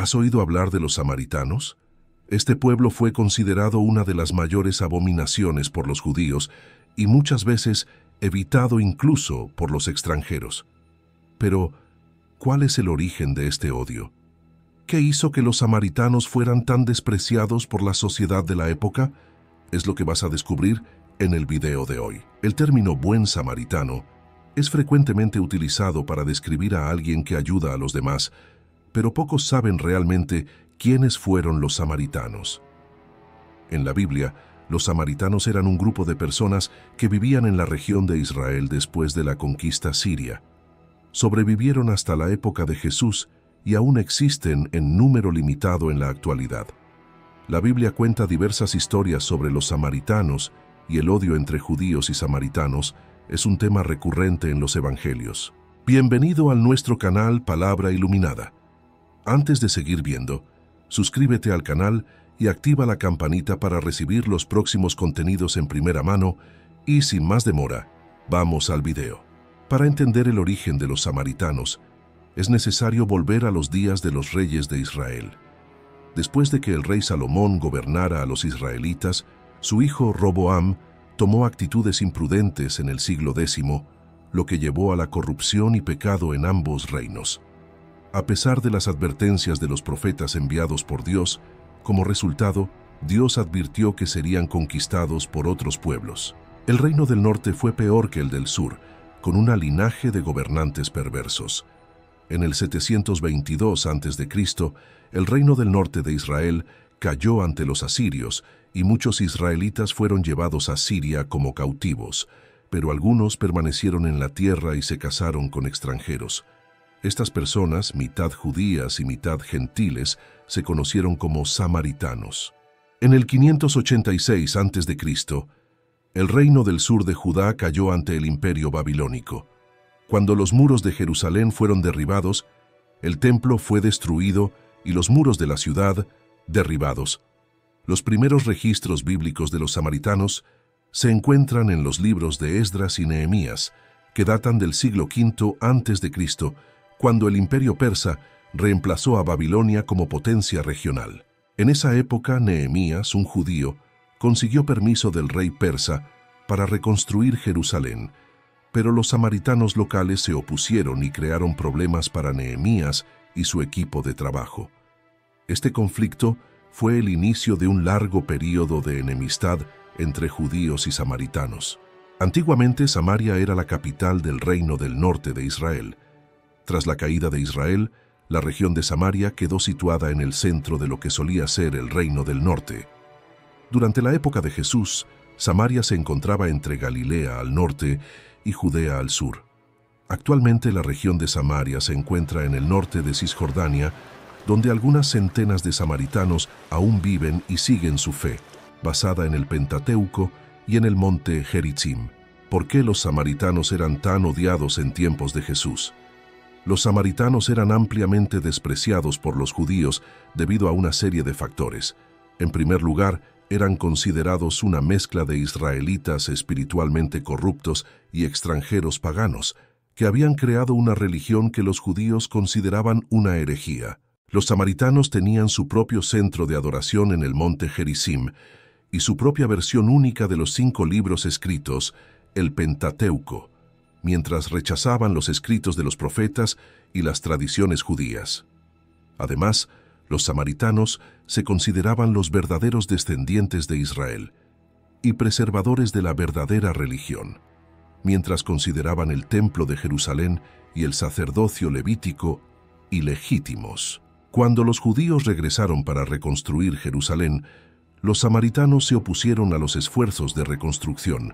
¿Has oído hablar de los samaritanos? Este pueblo fue considerado una de las mayores abominaciones por los judíos y muchas veces evitado incluso por los extranjeros. Pero, ¿cuál es el origen de este odio? ¿Qué hizo que los samaritanos fueran tan despreciados por la sociedad de la época? Es lo que vas a descubrir en el video de hoy. El término buen samaritano es frecuentemente utilizado para describir a alguien que ayuda a los demás, pero pocos saben realmente quiénes fueron los samaritanos. En la Biblia, los samaritanos eran un grupo de personas que vivían en la región de Israel después de la conquista siria. Sobrevivieron hasta la época de Jesús y aún existen en número limitado en la actualidad. La Biblia cuenta diversas historias sobre los samaritanos y el odio entre judíos y samaritanos es un tema recurrente en los evangelios. Bienvenido a nuestro canal Palabra Iluminada. Antes de seguir viendo, suscríbete al canal y activa la campanita para recibir los próximos contenidos en primera mano y sin más demora, vamos al video. Para entender el origen de los samaritanos, es necesario volver a los días de los reyes de Israel. Después de que el rey Salomón gobernara a los israelitas, su hijo Roboam tomó actitudes imprudentes en el siglo X, lo que llevó a la corrupción y pecado en ambos reinos. A pesar de las advertencias de los profetas enviados por Dios, como resultado, Dios advirtió que serían conquistados por otros pueblos. El reino del norte fue peor que el del sur, con un linaje de gobernantes perversos. En el 722 a.C., el reino del norte de Israel cayó ante los asirios y muchos israelitas fueron llevados a Siria como cautivos, pero algunos permanecieron en la tierra y se casaron con extranjeros. Estas personas, mitad judías y mitad gentiles, se conocieron como samaritanos. En el 586 a.C., el reino del sur de Judá cayó ante el imperio babilónico. Cuando los muros de Jerusalén fueron derribados, el templo fue destruido y los muros de la ciudad derribados. Los primeros registros bíblicos de los samaritanos se encuentran en los libros de Esdras y Nehemías, que datan del siglo V a.C., cuando el imperio persa reemplazó a Babilonia como potencia regional. En esa época, Nehemías, un judío, consiguió permiso del rey persa para reconstruir Jerusalén, pero los samaritanos locales se opusieron y crearon problemas para Nehemías y su equipo de trabajo. Este conflicto fue el inicio de un largo período de enemistad entre judíos y samaritanos. Antiguamente, Samaria era la capital del reino del norte de Israel. Tras la caída de Israel, la región de Samaria quedó situada en el centro de lo que solía ser el reino del norte. Durante la época de Jesús, Samaria se encontraba entre Galilea al norte y Judea al sur. Actualmente la región de Samaria se encuentra en el norte de Cisjordania, donde algunas centenas de samaritanos aún viven y siguen su fe, basada en el Pentateuco y en el monte Gerizim. ¿Por qué los samaritanos eran tan odiados en tiempos de Jesús? Los samaritanos eran ampliamente despreciados por los judíos debido a una serie de factores. En primer lugar, eran considerados una mezcla de israelitas espiritualmente corruptos y extranjeros paganos, que habían creado una religión que los judíos consideraban una herejía. Los samaritanos tenían su propio centro de adoración en el monte Gerizim y su propia versión única de los 5 libros escritos, el Pentateuco, mientras rechazaban los escritos de los profetas y las tradiciones judías. Además, los samaritanos se consideraban los verdaderos descendientes de Israel y preservadores de la verdadera religión, mientras consideraban el templo de Jerusalén y el sacerdocio levítico ilegítimos. Cuando los judíos regresaron para reconstruir Jerusalén, los samaritanos se opusieron a los esfuerzos de reconstrucción,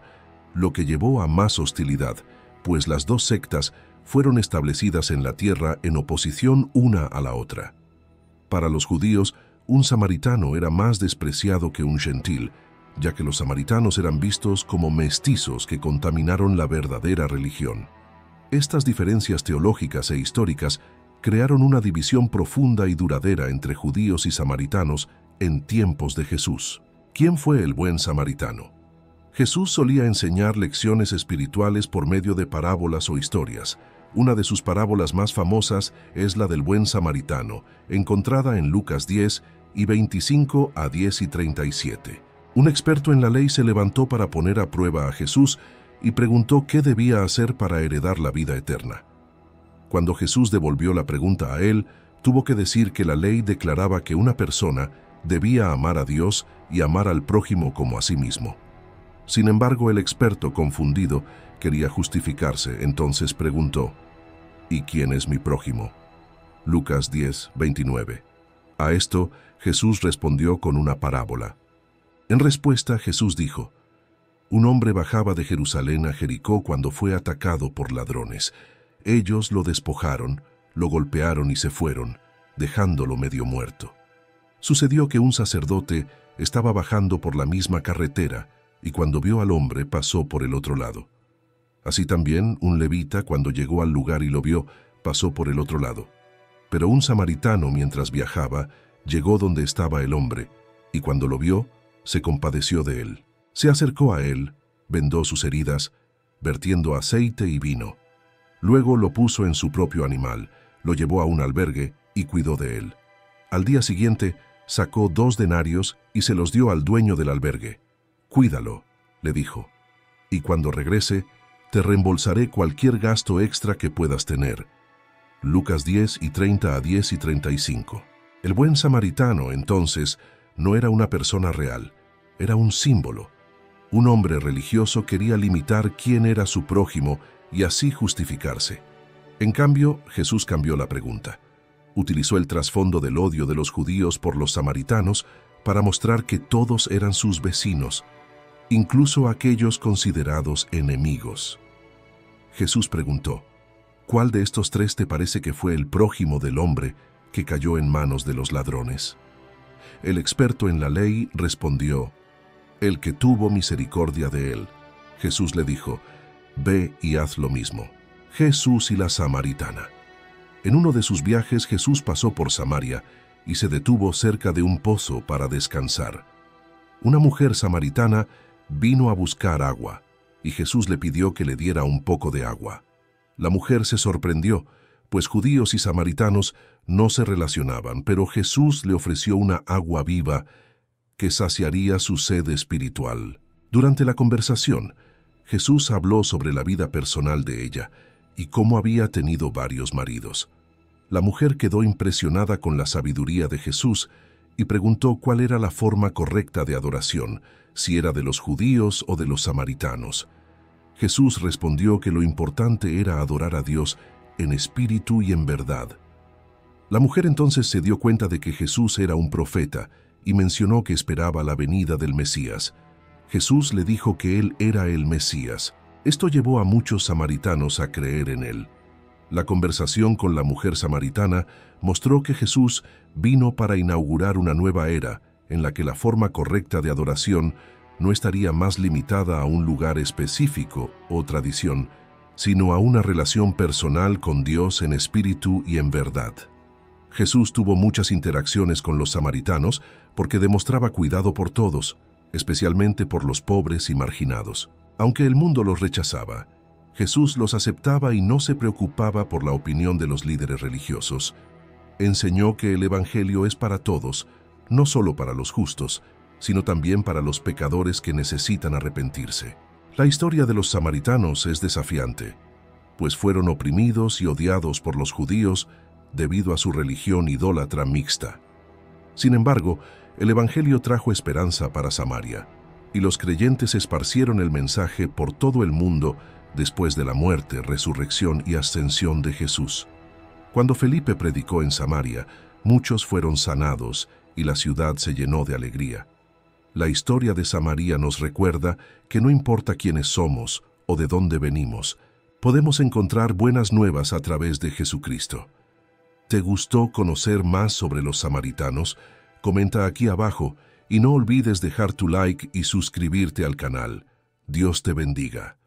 lo que llevó a más hostilidad, pues las dos sectas fueron establecidas en la tierra en oposición una a la otra. Para los judíos, un samaritano era más despreciado que un gentil, ya que los samaritanos eran vistos como mestizos que contaminaron la verdadera religión. Estas diferencias teológicas e históricas crearon una división profunda y duradera entre judíos y samaritanos en tiempos de Jesús. ¿Quién fue el buen samaritano? Jesús solía enseñar lecciones espirituales por medio de parábolas o historias, Una de sus parábolas más famosas es la del buen samaritano, encontrada en Lucas 10 y 25 a 10 y 37. Un experto en la ley se levantó para poner a prueba a Jesús y preguntó qué debía hacer para heredar la vida eterna. Cuando Jesús devolvió la pregunta a él, tuvo que decir que la ley declaraba que una persona debía amar a Dios y amar al prójimo como a sí mismo. Sin embargo, el experto, confundido, quería justificarse, entonces preguntó: ¿Y quién es mi prójimo? Lucas 10, 29. A esto, Jesús respondió con una parábola. En respuesta, Jesús dijo: Un hombre bajaba de Jerusalén a Jericó cuando fue atacado por ladrones. Ellos lo despojaron, lo golpearon y se fueron, dejándolo medio muerto. Sucedió que un sacerdote estaba bajando por la misma carretera y cuando vio al hombre pasó por el otro lado. Así también un levita, cuando llegó al lugar y lo vio, pasó por el otro lado. Pero un samaritano, mientras viajaba, llegó donde estaba el hombre, y cuando lo vio, se compadeció de él. Se acercó a él, vendó sus heridas, vertiendo aceite y vino. Luego lo puso en su propio animal, lo llevó a un albergue y cuidó de él. Al día siguiente, sacó 2 denarios y se los dio al dueño del albergue. «Cuídalo», le dijo, «y cuando regrese, te reembolsaré cualquier gasto extra que puedas tener». Lucas 10 y 30 a 10 y 35. El buen samaritano, entonces, no era una persona real, era un símbolo. Un hombre religioso quería limitar quién era su prójimo y así justificarse. En cambio, Jesús cambió la pregunta. Utilizó el trasfondo del odio de los judíos por los samaritanos para mostrar que todos eran sus vecinos, incluso aquellos considerados enemigos. Jesús preguntó: ¿Cuál de estos 3 te parece que fue el prójimo del hombre que cayó en manos de los ladrones? El experto en la ley respondió: el que tuvo misericordia de él. Jesús le dijo: ve y haz lo mismo. Jesús y la samaritana. En uno de sus viajes, Jesús pasó por Samaria y se detuvo cerca de un pozo para descansar. Una mujer samaritana vino a buscar agua, y Jesús le pidió que le diera un poco de agua. La mujer se sorprendió, pues judíos y samaritanos no se relacionaban, pero Jesús le ofreció una agua viva que saciaría su sed espiritual. Durante la conversación, Jesús habló sobre la vida personal de ella y cómo había tenido varios maridos. La mujer quedó impresionada con la sabiduría de Jesús y preguntó cuál era la forma correcta de adoración, si era de los judíos o de los samaritanos. Jesús respondió que lo importante era adorar a Dios en espíritu y en verdad. La mujer entonces se dio cuenta de que Jesús era un profeta y mencionó que esperaba la venida del Mesías. Jesús le dijo que él era el Mesías. Esto llevó a muchos samaritanos a creer en él. La conversación con la mujer samaritana mostró que Jesús vino para inaugurar una nueva era en la que la forma correcta de adoración no estaría más limitada a un lugar específico o tradición, sino a una relación personal con Dios en espíritu y en verdad. Jesús tuvo muchas interacciones con los samaritanos porque demostraba cuidado por todos, especialmente por los pobres y marginados. Aunque el mundo los rechazaba, Jesús los aceptaba y no se preocupaba por la opinión de los líderes religiosos. Enseñó que el Evangelio es para todos, no solo para los justos, sino también para los pecadores que necesitan arrepentirse. La historia de los samaritanos es desafiante, pues fueron oprimidos y odiados por los judíos debido a su religión idólatra mixta. Sin embargo, el Evangelio trajo esperanza para Samaria, y los creyentes esparcieron el mensaje por todo el mundo después de la muerte, resurrección y ascensión de Jesús. Cuando Felipe predicó en Samaria, muchos fueron sanados y la ciudad se llenó de alegría. La historia de Samaria nos recuerda que no importa quiénes somos o de dónde venimos, podemos encontrar buenas nuevas a través de Jesucristo. ¿Te gustó conocer más sobre los samaritanos? Comenta aquí abajo y no olvides dejar tu like y suscribirte al canal. Dios te bendiga.